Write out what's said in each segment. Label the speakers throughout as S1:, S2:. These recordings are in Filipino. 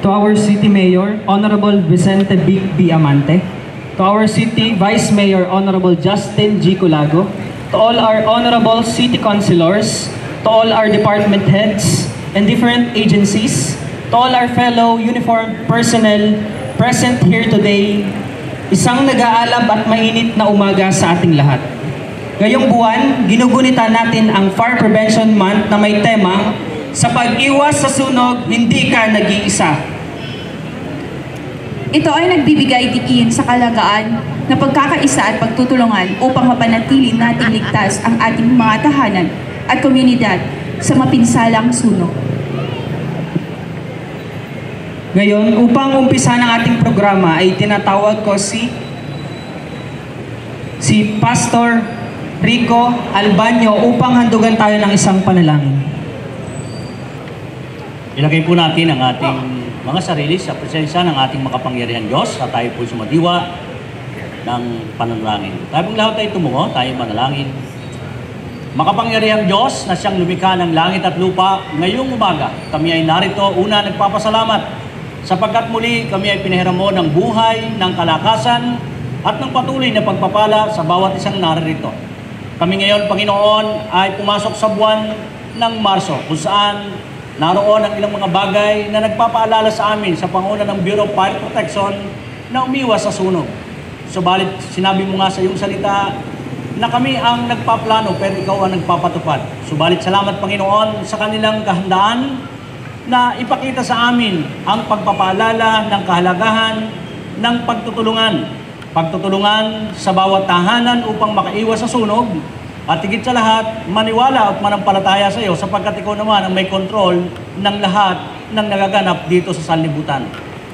S1: to our City Mayor, Honorable Vicente B. Amante, to our City Vice Mayor, Honorable Justin G. Culago, to all our Honorable City Councilors, to all our department heads and different agencies, to all our fellow uniformed personnel present here today, isang nag-aalab at mainit na umaga sa ating lahat. Ngayong buwan, ginugunita natin ang Fire Prevention Month na may temang sa pag-iwas sa sunog, hindi ka nag-iisa.
S2: Ito ay nagbibigay diin sa kalagaan na pagkakaisa at pagtutulungan upang mapanatili nating ligtas ang ating mga tahanan at komunidad sa mapinsalang sunog.
S1: Ngayon, upang umpisa ng ating programa ay tinatawag ko si Pastor Rico Albanyo upang handugan tayo ng isang panalangin.
S3: Ilagay po natin ang ating mga sarili sa presensya ng ating makapangyarihan Diyos at tayo po sumadiwa ng panalangin. Tayo pong lahat tayo tumungo, tayo manalangin. Makapangyarihan Diyos na siyang lumikha ng langit at lupa, ngayong umaga kami ay narito, una nagpapasalamat sapagkat muli kami ay pinahiram mo ng buhay, ng kalakasan at ng patuloy na pagpapala sa bawat isang naririto. Kami ngayon, Panginoon, ay pumasok sa buwan ng Marso kung saan naroon ang ilang mga bagay na nagpapaalala sa amin sa panguna ng Bureau of Fire Protection na umiwas sa sunog. Subalit, sinabi mo nga sa iyong salita na kami ang nagpaplano pero ikaw ang nagpapatupad. Subalit, salamat Panginoon sa kanilang kahandaan na ipakita sa amin ang pagpapaalala ng kahalagahan ng pagtutulungan sa bawat tahanan upang makaiwas sa sunog at higit sa lahat, maniwala at manampalataya sa iyo sapagkat ikaw naman ang may kontrol ng lahat ng nagaganap dito sa sanlibutan.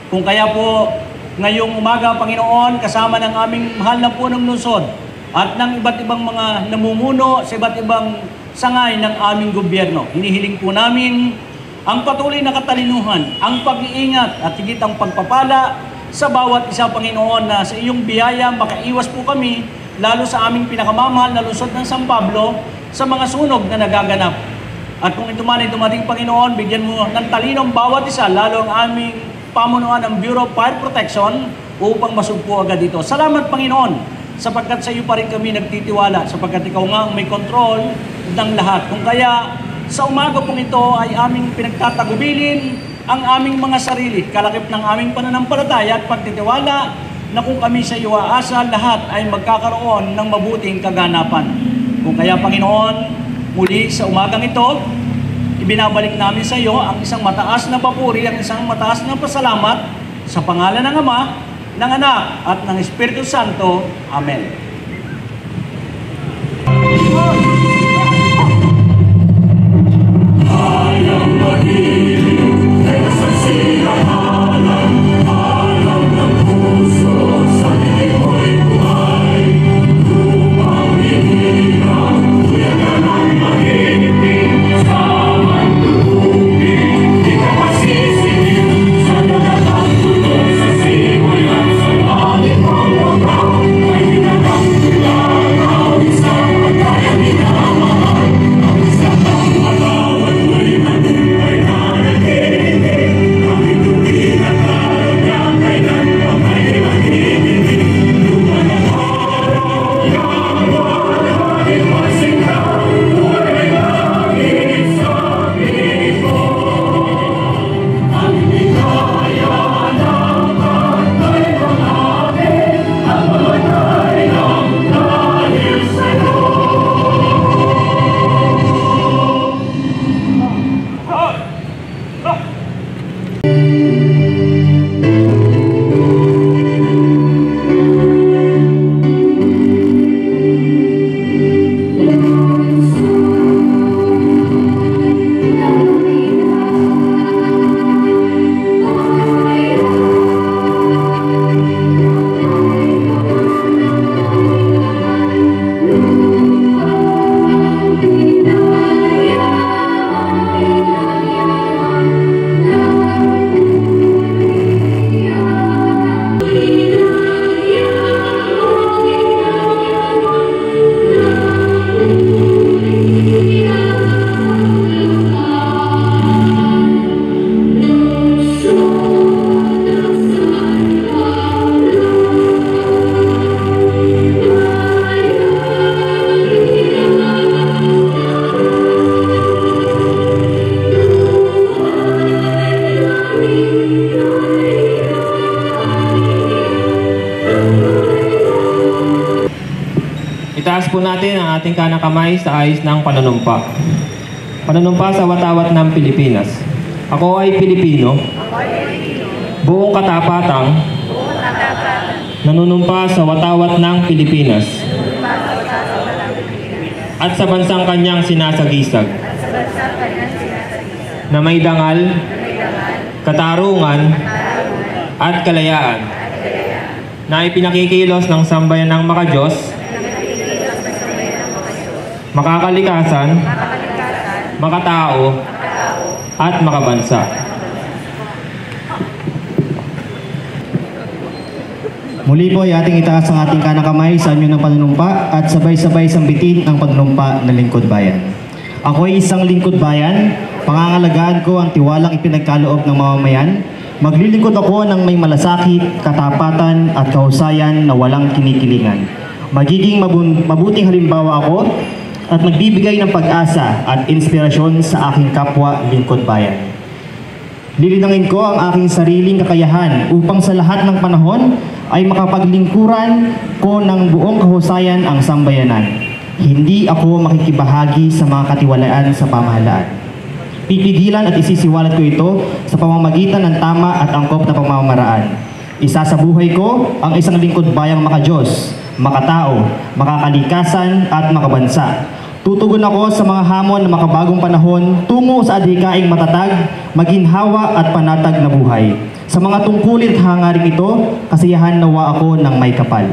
S3: Kung kaya po, ngayong umaga, Panginoon, kasama ng aming mahal na punong lungsod at ng iba't ibang mga namumuno sa iba't ibang sangay ng aming gobyerno, hinihiling po namin ang patuloy na katalinuhan, ang pag-iingat at higit ang pagpapala sa bawat isa, Panginoon, na sa iyong biyaya makaiwas po kami, lalo sa aming pinakamamahal na lungsod ng San Pablo, sa mga sunog na nagaganap. At kung ito man ay dumating, Panginoon, bigyan mo ng talino ang bawat isa, lalo ang aming pamunuan ng Bureau of Fire Protection upang masugpo agad dito. Salamat, Panginoon, sapagkat sa iyo pa rin kami nagtitiwala, sapagkat ikaw nga ang may kontrol ng lahat. Kung kaya, sa umaga pong ito ay aming pinagtatagubilin ang aming mga sarili, kalakip ng aming pananampalataya at pagtitiwala na kung kami sa iyo aasa, lahat ay magkakaroon ng mabuting kaganapan. Kung kaya, Panginoon, muli sa umagang ito, ibinabalik namin sa iyo ang isang mataas na papuri, ang isang mataas na pasalamat sa pangalan ng Ama, ng Anak, at ng Espiritu Santo. Amen.
S4: Kita Itaas po natin ang ating kanang kamay sa ayos ng panunumpa. Panunumpa sa watawat ng Pilipinas. Ako ay Pilipino. Buong katapatang nanunumpa sa watawat ng Pilipinas at sa bansang kanyang sinasagisag na may dangal, katarungan at kalayaan na ipinakikilos ng sambayan ng makadiyos, makakalikasan, makatao, at makabansa.
S5: Muli po ay ating itaas ang ating kanang kamay sa anyo ng panunumpa at sabay-sabay sambitin ang panunumpa ng lingkod bayan. Ako ay isang lingkod bayan, pangangalagaan ko ang tiwalang ipinagkaloob ng mamamayan. Maglilingkod ako ng may malasakit, katapatan at kahusayan na walang kinikilingan. Magiging mabuting halimbawa ako at magbibigay ng pag-asa at inspirasyon sa aking kapwa lingkod bayan. Lilinangin ko ang aking sariling kakayahan upang sa lahat ng panahon ay makapaglingkuran ko ng buong kahusayan ang sambayanan. Hindi ako makikibahagi sa mga katiwalaan sa pamahalaan. Pipigilan at isisiwalat ko ito sa pamamagitan ng tama at angkop na pamamaraan. Isasabuhay ko ang isang lingkod bayang makadiyos, makatao, makakalikasan at makabansa. Tutugon ako sa mga hamon ng makabagong panahon tungo sa adhikaing matatag, maginhawa at panatag na buhay. Sa mga tungkulin at hangaring ito, kasiyahan nawa ako ng may kapal.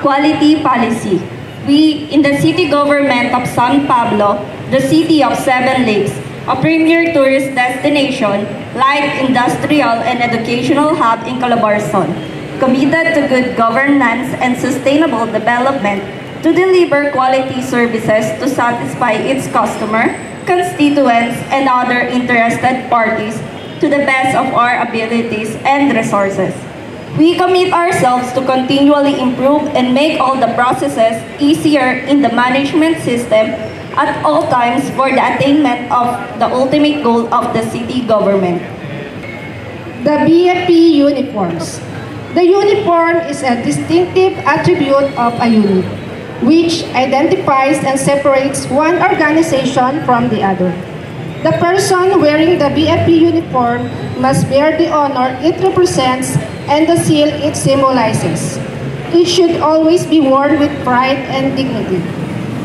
S6: Quality policy. We, in the city government of San Pablo, the city of Seven Lakes, a premier tourist destination, light industrial and educational hub in Calabarzon, committed to good governance and sustainable development, to deliver quality services to satisfy its customer, constituents, and other interested parties to the best of our abilities and resources. We commit ourselves to continually improve and make all the processes easier in the management system at all times for the attainment of the ultimate goal of the city government.
S7: The BFP uniforms. The uniform is a distinctive attribute of a unit, which identifies and separates one organization from the other. The person wearing the BFP uniform must bear the honor it represents and the seal it symbolizes. It should always be worn with pride and dignity.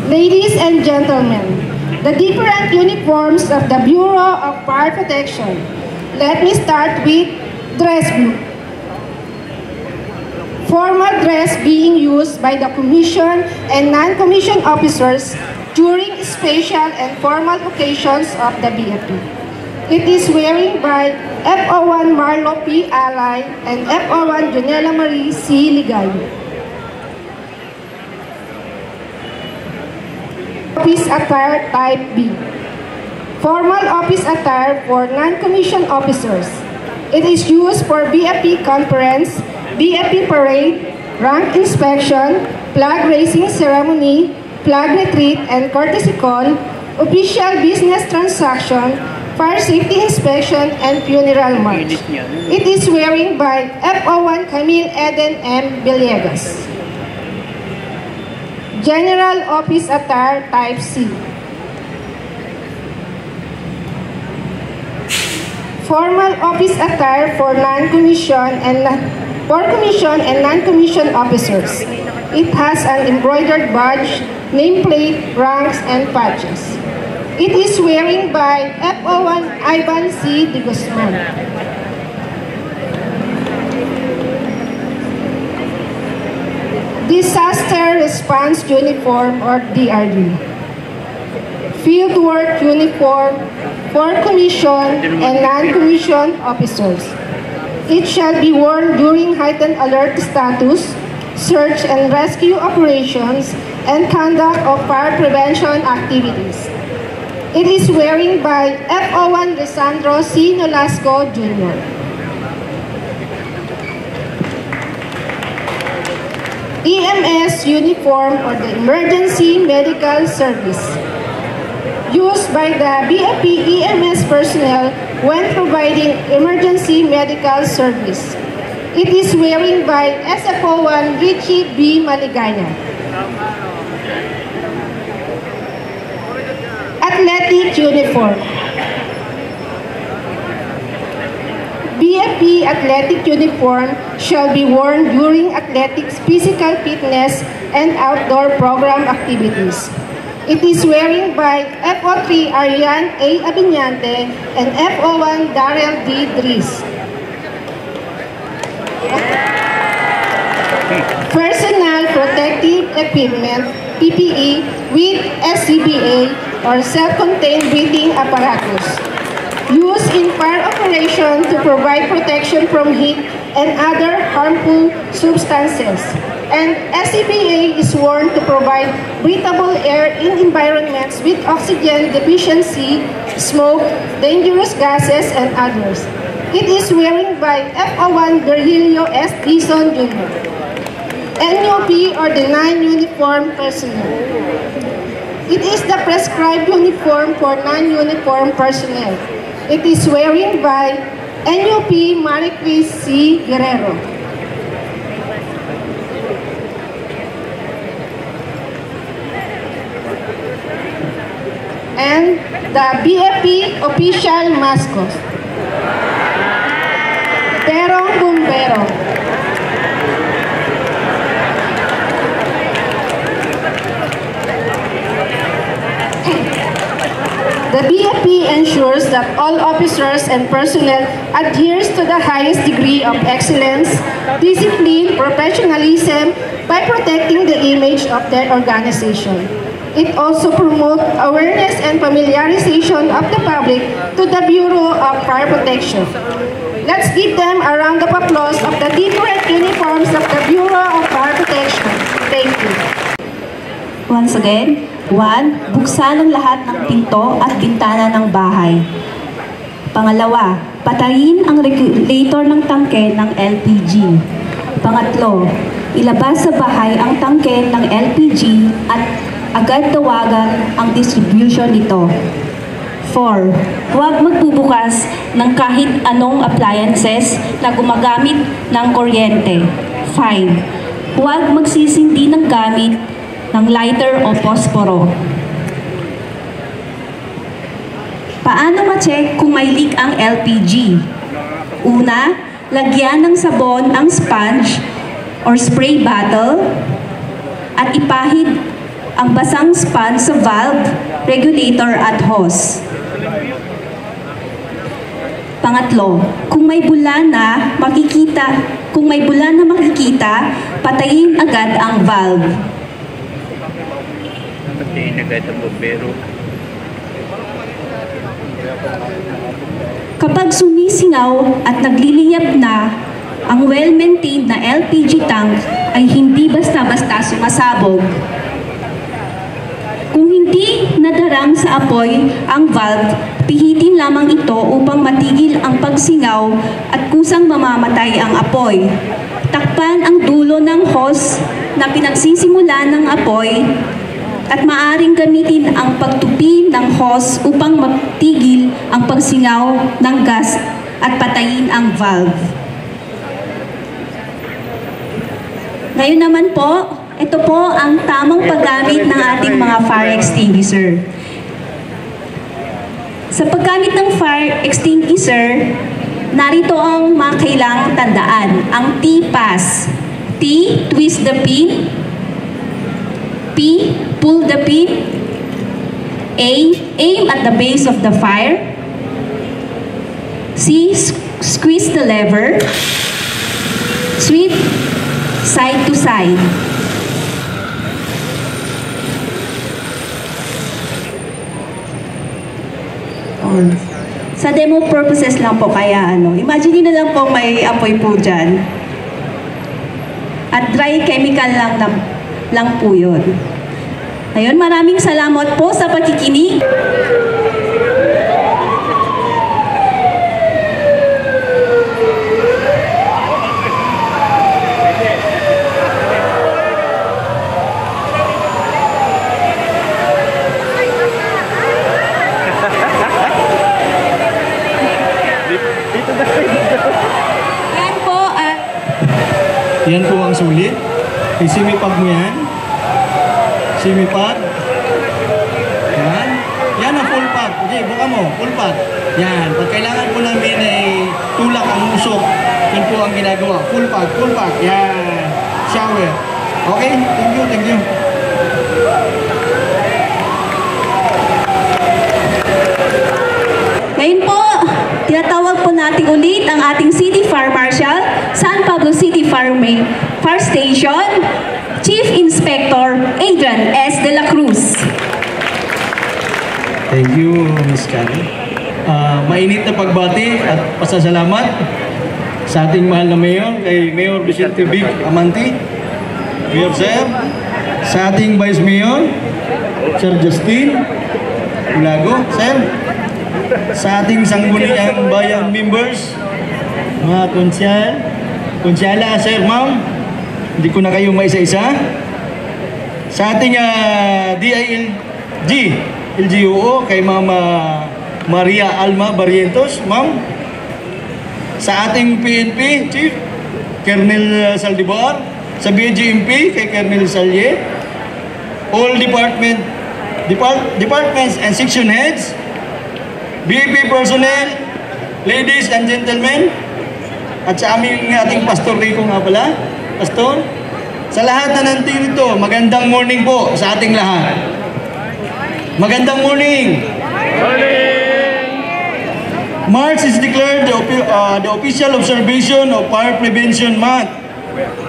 S7: Ladies and gentlemen, the different uniforms of the Bureau of Fire Protection. Let me start with dress blue. Formal dress being used by the commission and non-commissioned officers during special and formal occasions of the BFP. It is wearing by FO1 Marlo P. Alay and FO1 Junela Marie C. Ligay. Office attire type B. Formal office attire for non-commissioned officers. It is used for BFP conference, BFP parade, rank inspection, flag raising ceremony, flag retreat and courtesy call, official business transaction, fire safety inspection, and funeral march. It is wearing by FO1 Camille Eden M. Villegas. General Office Attire Type C. Formal office attire for non-commissioned and commissioned and non-commissioned officers. It has an embroidered badge, nameplate, ranks, and patches. It is wearing by FO1 Ivan C. De Guzman. Disaster Response Uniform or DRU. Fieldwork uniform for commissioned and non-commissioned officers. It shall be worn during heightened alert status, search and rescue operations, and conduct of fire prevention activities. It is wearing by FO1 Lisandro C. Nolasco, Jr. EMS uniform or the Emergency Medical Service. Used by the BFP EMS personnel when providing emergency medical service. It is wearing by SFO1 Richie B. Maligaya. Athletic uniform. BFP athletic uniform shall be worn during athletics, physical fitness, and outdoor program activities. It is wearing by FO3 Arian A. Abiñante and FO1 Darrell D. Dries. Personal protective equipment, PPE, with SCBA or self-contained breathing apparatus. Used in fire operation to provide protection from heat and other harmful substances. And SCBA is worn to provide breathable air in environments with oxygen deficiency, smoke, dangerous gases, and others. It is wearing by FO1 Virgilio S. Dizon Jr. NUP or the non-uniform personnel. It is the prescribed uniform for non-uniform personnel. It is wearing by NUP Maricris C. Guerrero. And the BFP official mascot. Perong Bumbero. The BFP ensures that all officers and personnel adheres to the highest degree of excellence, discipline, professionalism by protecting the image of their organization. It also promotes awareness and familiarization of the public to the Bureau of Fire Protection. Let's give them a round of applause of the different uniforms of the Bureau of Fire Protection. Thank you.
S2: Once again, 1. Buksan ang lahat ng pinto at bintana ng bahay. Pangalawa, patayin ang regulator ng tangke ng LPG. Pangatlo, ilabas sa bahay ang tangke ng LPG at agad tawagan ang distribution nito. 4. Huwag magbubukas ng kahit anong appliances na gumagamit ng kuryente. 5. Huwag magsisindi ng gamit ng lighter o posporo. Paano ma-check kung may leak ang LPG? Una, lagyan ng sabon ang sponge or spray bottle at ipahid ang basang sponge sa valve, regulator at hose. Pangatlo, kung may bulan na makikita, patayin agad ang valve. Kapag sumisingaw at nagliliyab na, ang well-maintained na LPG tank ay hindi basta-basta sumasabog. Kung hindi nadarang sa apoy ang valve, pihitin lamang ito upang matigil ang pagsingaw at kusang mamamatay ang apoy. Takpan ang dulo ng hose na pinagsisimulan ng apoy at maaaring gamitin ang pagtupi ng hose upang matigil ang pagsingaw ng gas at patayin ang valve. Ngayon naman po, ito po ang tamang paggamit ng ating mga fire extinguisher. Sa paggamit ng fire extinguisher, narito ang mga kailangang tandaan. Ang T-pass. T, twist the pin. P, pull the pin. A, aim at the base of the fire. C, squeeze the lever. Sweep side to side. Sa demo purposes lang po kaya imagine na lang po may apoy po dyan. At dry chemical lang po yun. Ayun, maraming salamat po sa pakikinig.
S8: Yan po ang sulit. Isimipag mo yan. Simipag. Yan. Yan ang full pag. Okay, buka mo. Full pag. Yan. Pag kailangan po namin ay tulak ang usok, yun po ang ginagawa. Full pag. Full pag. Yan. Shower. Okay? Thank you. Thank you.
S2: Ngayon po, tinatawag po natin ulit ang ating City Fire Marshal, San Pablo City Fire Station, Chief Inspector Adrian S. De La Cruz.
S8: Thank you, Ms. Karen. Mainit na pagbati at pasasalamat sa ating mahal na mayor, kay Mayor Vicente Vic Amante, Mayor Sir, sa ating Vice Mayor, Sir Justin Ulago, Sir, sa ating sangguniang bayan members, mga konsyala, Sir, Ma'am, hindi ko na kayo maisa-isa, sa ating LGUO, kay Mama Maria Alma Barrientos, Ma'am, sa ating PNP Chief, Colonel Saldivar, sa BGMP, kay Colonel Salye, all departments and section heads, BAP personnel, ladies and gentlemen, at sa ating Pastor Rico nga pala, Pastor, sa lahat na nandito, magandang morning po sa ating lahat. Magandang morning! March is declared the official observation of Fire Prevention Month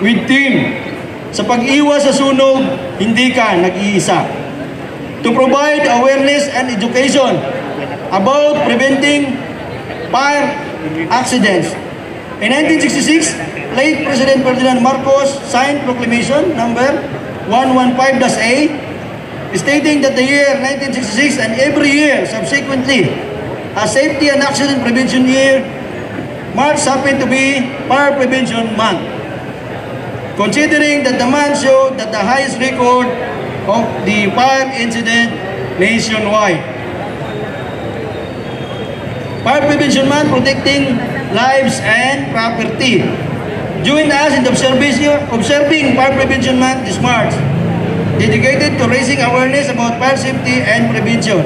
S8: with theme, sa pag-iwas sa sunog, hindi ka nag-iisa. To provide awareness and education about preventing fire accidents. In 1966, late President Ferdinand Marcos signed Proclamation number 115-A, stating that the year 1966 and every year subsequently, a safety and accident prevention year, March happened to be Fire Prevention Month. Considering that the month showed that the highest record of the fire incident nationwide. Fire Prevention Month, protecting lives and property. Join us in the observing Fire Prevention Month this March, dedicated to raising awareness about fire safety and prevention.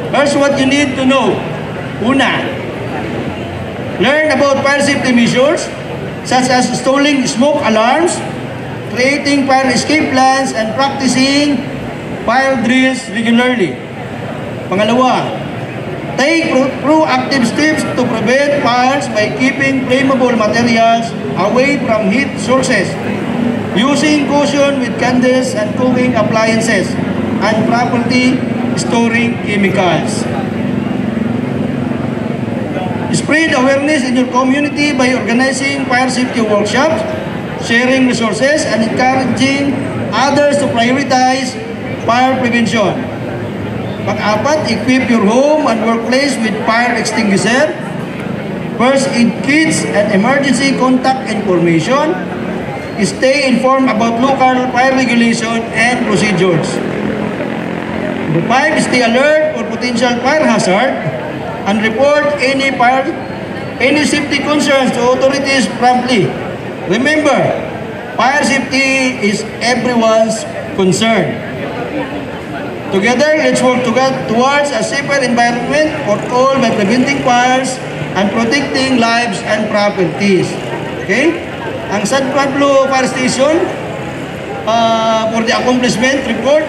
S8: Here's what you need to know. Una, learn about fire safety measures, such as installing smoke alarms, creating fire escape plans, and practicing fire drills regularly. Pangalawa, take proactive steps to prevent fires by keeping flammable materials away from heat sources, using caution with candles and cooking appliances, and properly storing chemicals. Spread awareness in your community by organizing fire safety workshops, sharing resources, and encouraging others to prioritize fire prevention. Pang-apat, equip your home and workplace with fire extinguisher, first aid kits, and emergency contact information. Stay informed about local fire regulation and procedures. Number 5, stay alert for potential fire hazard and report any safety concerns to authorities promptly. Remember, fire safety is everyone's concern. Together, let's work towards a safer environment for all by preventing fires and protecting lives and properties. Okay? Ang San Pablo Fire Station, for the accomplishment report,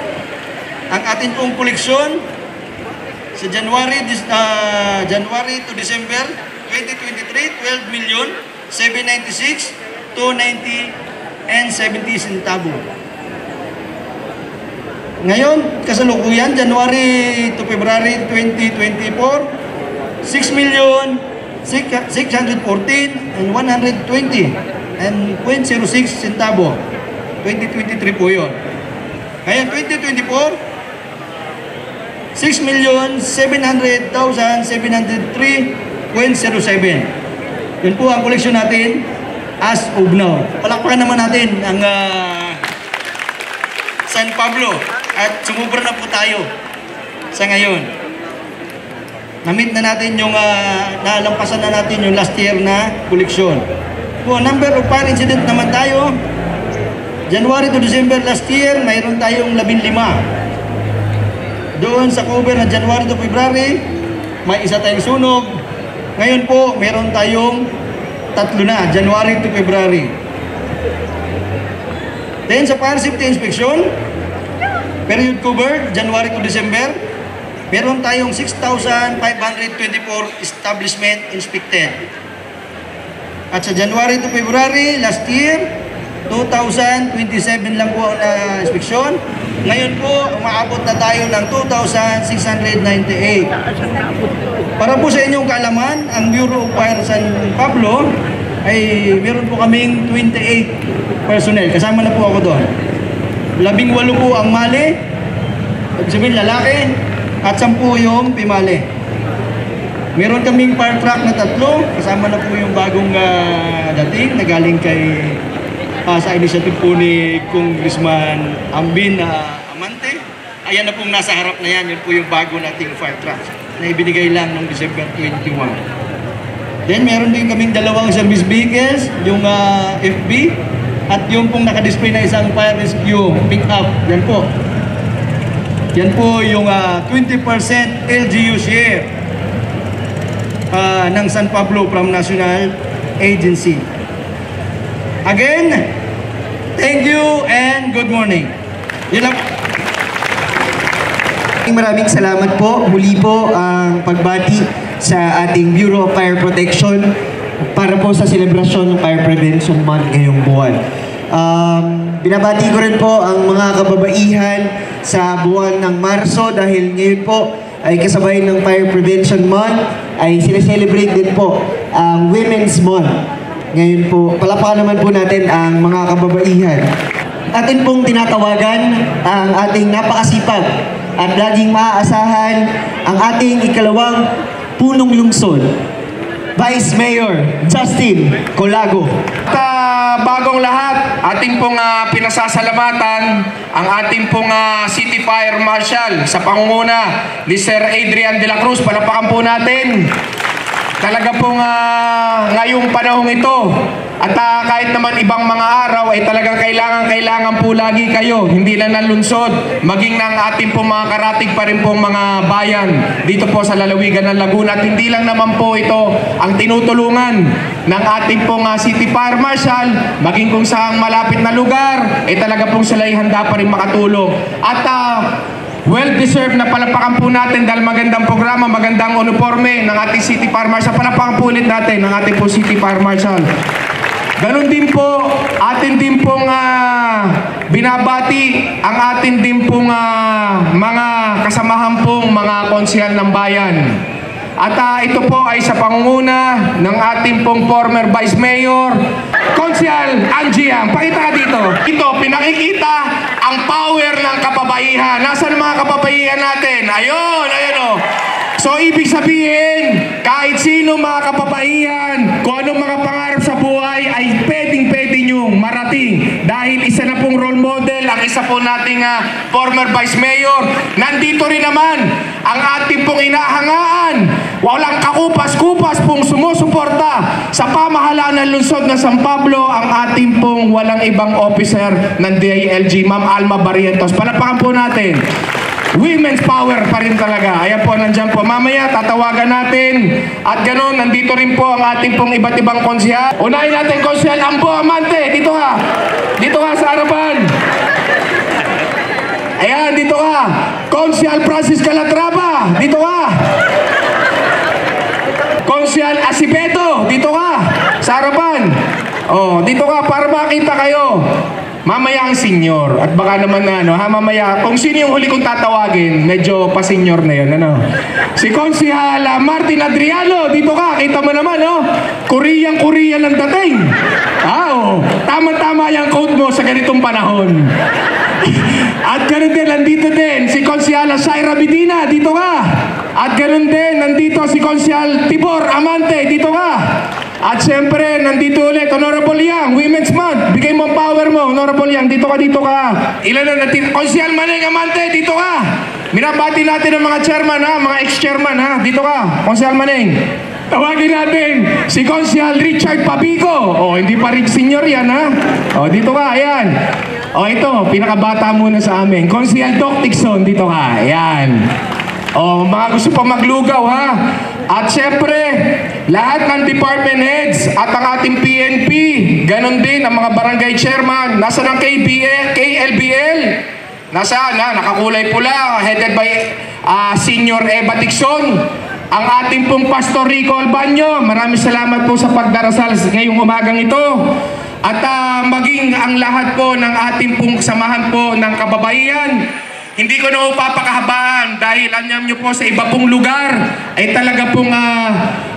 S8: ang ating pong koleksyon sa January to December 2023, 12,796,290.70 centavo. Ngayon, kasalukuyan, January to February 2024, 6,614,120.06 centavo. 2023 po yun. Ngayon, 2024, 6,700,703.07. Yun po ang koleksyon natin as of now. Palakpakan naman natin ang San Pablo. At sumubra na po tayo sa ngayon. Na-meet na natin yung, nalampasan na natin yung last year na koleksyon. Po, number of fire incident naman tayo. January to December last year, mayroon tayong 15. Doon sa cover na January to February, may isa tayong sunog. Ngayon po, mayroon tayong 3 na, January to February. Then sa fire safety inspection, period covered, January to December, meron tayong 6,524 establishment inspected. At sa January to February last year, 2,027 lang po ang inspeksyon. Ngayon po, umaabot na tayo ng 2,698. Para po sa inyong kaalaman, ang Bureau of Fire San Pablo ay meron po kaming 28 personnel. Kasama na po ako doon. 18 po ang mali, ibig sabihin lalaki, at 10 yung pimali. Meron kaming fire truck na 3, kasama na po yung bagong dating na galing kay sa initiative po ni Congressman Ambin Amante. Ayan na pong nasa harap na yan. Yun po yung bago nating fire truck na ibinigay lang noong December 21. Then meron din kaming 2 service vehicles, yung FB at yung pong nakadisplay na isang fire rescue pick-up. Yan po. Yan po yung 20% LGU share ng San Pablo from National Agency. Again, thank you and good morning. Yun lang.
S9: Maraming salamat po. Muli po ang pagbati sa ating Bureau of Fire Protection para po sa selebrasyon ng Fire Prevention Month ngayong buwan. Binabati ko rin po ang mga kababaihan sa buwan ng Marso dahil ngayon po ay kasabay ng Fire Prevention Month ay sineselebrate din po ang Women's Month. Ngayon po, palapakan naman po natin ang mga kababaihan. Atin pong tinatawagan ang ating napakasipag at laging maaasahan ang ating ikalawang punong lungsod, Vice Mayor Justin Colago.
S10: Bagong lahat, ating pong pinasasalamatan ang ating pong City Fire Marshal sa pangunguna ni Sir Adrian de la Cruz. Palapakan po natin. Talaga pong ngayong panahong ito at kahit naman ibang mga araw ay talagang kailangan po lagi kayo, hindi lang ng lungsod, maging ng ating pong mga karatig pa rin pong mga bayan dito po sa lalawigan ng Laguna. At hindi lang naman po ito ang tinutulungan ng ating pong City Fire Marshal, maging kung saang malapit na lugar ay talaga pong sila ay handa pa rin makatulong. At well-deserved na palapakan po natin dahil magandang programa, magandang uniforme ng ating City Fire Marshal. Palapakan po ulit natin ng ating po City Fire Marshal. Ganon din po, atin din pong binabati ang atin din pong mga kasamahan pong mga konsehal ng bayan. At ito po ay sa pangunguna ng ating pong former Vice Mayor, Konsehal Angiang. Pakita ka dito. Ito, pinakikita ang power ng kababaihan. Nasaan mga kababaihan natin? Ayun, ayun o. So, ibig sabihin, kahit sino mga kababaihan, kung anong mga pangarap sa buhay, ay pwedeng-pwede nyong marating. Dahil isa na pong role model, ang isa po nating former Vice Mayor. Nandito rin naman ang ating pong inahangaan. Walang kakupas-kupas pong sumusuporta sa pamahalaan ng lungsod ng San Pablo, ang ating pong walang ibang officer ng DILG, Ma'am Alma Barrientos. Palapakan po natin. Women's power pa rin talaga. Ayan po, nandyan po. Mamaya, tatawagan natin. At ganoon, nandito rin po ang ating pong iba't ibang konsehal. Unahin natin, Konsehal Ambo Amante. Dito ka. Dito ka sa harapan. Ayan, dito ka. Konsehal Francis Calatrava. Dito ka. Konsehal Asibeto. Dito ka. Sa harapan. Oh, dito ka para makita kayo. Mamaya ang senior. At baka naman mamaya, kung sino yung huli kong tatawagin, medyo pa-senior na yun, Si Konsehal Martin Adriano, dito ka, kita mo naman, Korean ang dating. Tama-tama yung code mo sa ganitong panahon. At ganun din, nandito din, si Konsehal Shaira Medina, dito ka. At ganun din, nandito si Konsehal Tibor Amante, dito ka. At siyempre, nandito ulit, Honorable Yang, Women's Month. Bigay mo ang power mo, Honorable Yang, dito ka. Ilan na natin? Konsehal Maneng Amante, dito ka. Minabati natin ang mga chairman, mga ex-chairman, dito ka. Konsehal Maneng. Tawagin natin si Consial Richard Pabico. Hindi pa rin senior yan, ha? Dito ka, ayan. Ito, pinakabata muna sa amin. Consial Doc Tixon, dito ka, ayan. Mga gusto pa maglugaw, ha? At syempre, lahat ng department heads at ang ating PNP, ganon din ang mga barangay chairman. Nasa ng KLBL? Nasaan, ha? Nakakulay pula, headed by Senior Eva Tixon. Ang ating pong Pastor Rico Albanyo, maraming salamat po sa pagdarasal ngayong umagang ito. At maging ang lahat po ng ating pong samahan po ng kababaihan. Hindi ko na papakahabaan dahil alam nyo po sa iba pong lugar ay talaga pong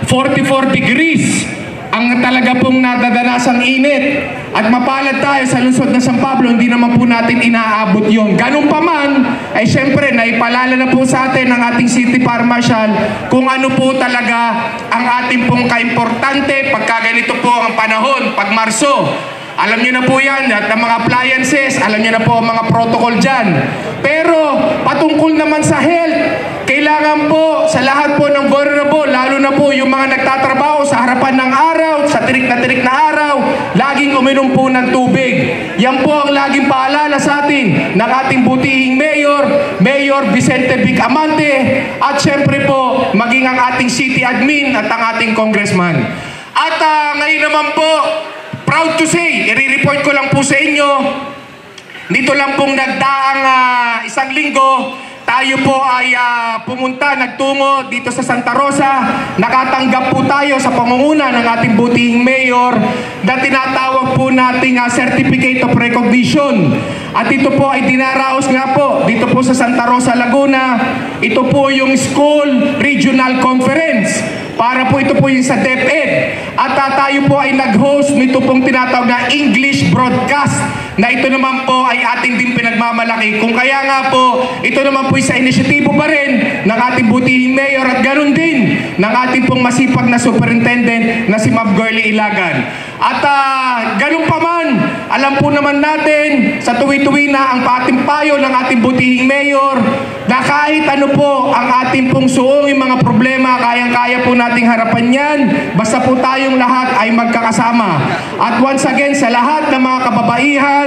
S10: 44 degrees ang talaga pong nadadanasang init. At mapalad tayo sa lungsod ng San Pablo, hindi naman po natin inaabot yon. Ganun pa man, ay syempre naipalala na po sa atin ng ating City Fire Marshal kung ano po talaga ang ating pong kaimportante pagka ganito po ang panahon, pag Marso. Alam niyo na po yan, at ang mga appliances, alam niyo na po ang mga protocol dyan. Pero patungkol naman sa health, kailangan po sa lahat po ng vulnerable, lalo na po yung mga nagtatrabaho sa harapan ng araw, sa tirik na araw, laging uminom po ng tubig. Yan po ang laging paalala sa atin ng ating butihing Mayor Vicente Vic Amante, at syempre po maging ang ating city admin at ang ating congressman. At ngayon naman po, proud to say, i-report ko lang po sa inyo, dito lang pong nagdaang isang linggo, tayo po ay nagtungo dito sa Santa Rosa. Nakatanggap po tayo sa pangunguna ng ating butihing mayor na tinatawag po nating Certificate of Recognition. At ito po ay dinaraos nga po dito po sa Santa Rosa, Laguna. Ito po yung School Regional Conference. Para po ito po yung sa DepEd. At tayo po ay nag-host nito pong tinatawag na English broadcast, na ito naman po ay ating din pinagmamalaki. Kung kaya nga po, ito naman po sa inisyatibo pa rin ng ating butihing mayor at ganoon din ng ating pong masipag na superintendent na si Ma'am Girlie Ilagan. At ganun pa man, alam po naman natin sa tuwi-tuwi na ang ating payo ng ating butihing mayor na kahit ano po ang ating pong suong mga problema, kayang-kaya po nating harapan yan, basta po tayong lahat ay magkakasama. At once again, sa lahat ng mga kababaihan,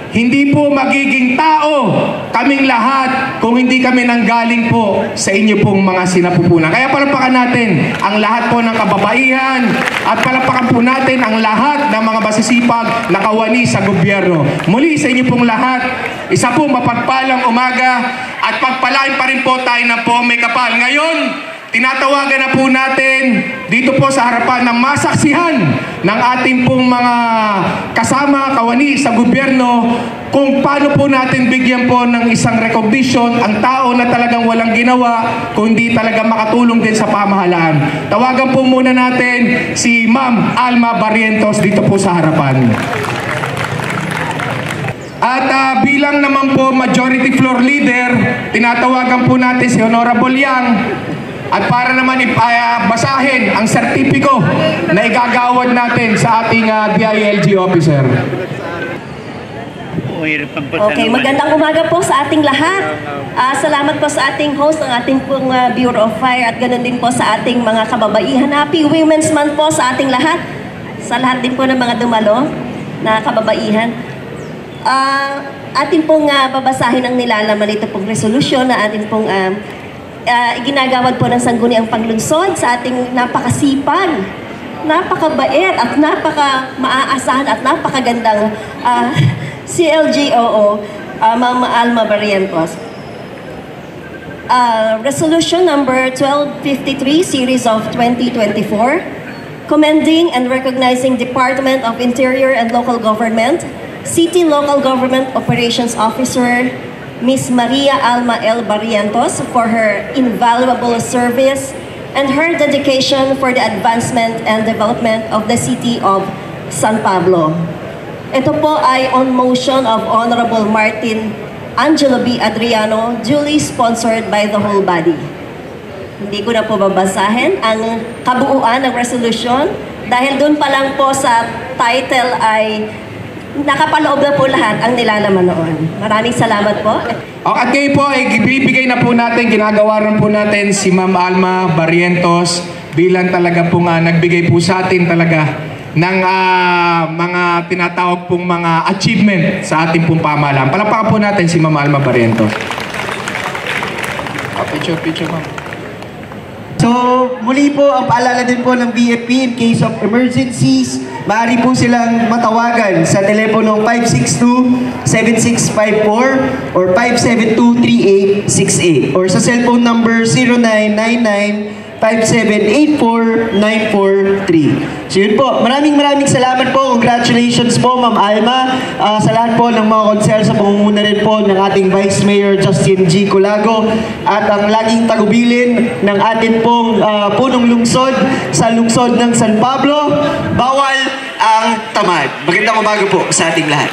S10: hindi po magiging tao kaming lahat kung hindi kami nanggaling po sa inyo pong mga sinapupunan. Kaya palapakan natin ang lahat po ng kababaihan at palapakan po natin ang lahat ng mga masisipag na kawani sa gobyerno. Muli sa inyo pong lahat, isa pong mapagpalang umaga at pagpalain pa rin po tayo na po may kapal. Ngayon, tinatawagan na po natin dito po sa harapan ng masaksihan ng ating pong mga kasama, kawani sa gobyerno, kung paano po natin bigyan po ng isang recognition ang tao na talagang walang ginawa, kundi talaga makatulong din sa pamahalaan. Tawagan po muna natin si Ma'am Alma Barrientos dito po sa harapan. At bilang naman po majority floor leader, tinatawagan po natin si Honorable Yang. At para naman basahin ang sertipiko na igagawad natin sa ating DILG officer.
S11: Okay, magandang umaga po sa ating lahat. Salamat po sa ating host, ang ating pong Bureau of Fire, at ganoon din po sa ating mga kababaihan. Happy Women's Month po sa ating lahat. Sa lahat din po ng mga dumalo na kababaihan. Ating pong babasahin ang nilalaman nito pong resolusyon na ating pong ginagawad po ng Sangguniang Panglunsod sa ating napakasipag, napakabait at napaka-maaasahan at napakagandang CLGOO, Ma'am Alma Barrientos. Resolution number 1253, series of 2024, commending and recognizing Department of Interior and Local Government, City Local Government Operations Officer, Ms. Maria Alma L. Barrientos for her invaluable service and her dedication for the advancement and development of the City of San Pablo. Ito po ay on motion of Honorable Martin Angelo B. Adriano, duly sponsored by the whole body. Hindi ko na po babasahin ang kabuuan ng resolution dahil doon pa lang po sa title ay nakapaloob na po lahat ang nilalaman noon. Maraming salamat po.
S10: At ngayon po, ibibigay na po natin, ginagawa rin po natin si Ma'am Alma Barrientos bilang talaga pong nagbigay po sa atin talaga ng mga tinatawag pong mga achievement sa ating pong pamahalaan. Palakpakan po natin si Ma'am Alma Barrientos. Picture, ma'am.
S9: So, muli po, ang paalala din po ng BFP in case of emergencies, maaari po silang matawagan sa telepono 562-7654 or 572-3868 or sa cellphone number 0999-5784-943. So yun po, maraming salamat po. Congratulations po, Ma'am Alma, sa lahat po ng mga konsel sa pangunguna rin po ng ating Vice Mayor Justin G. Colago at ang laging tagubilin ng atin pong punong lungsod sa lungsod ng San Pablo. Bawal ang tamad. Magandang umaga po sa ating lahat.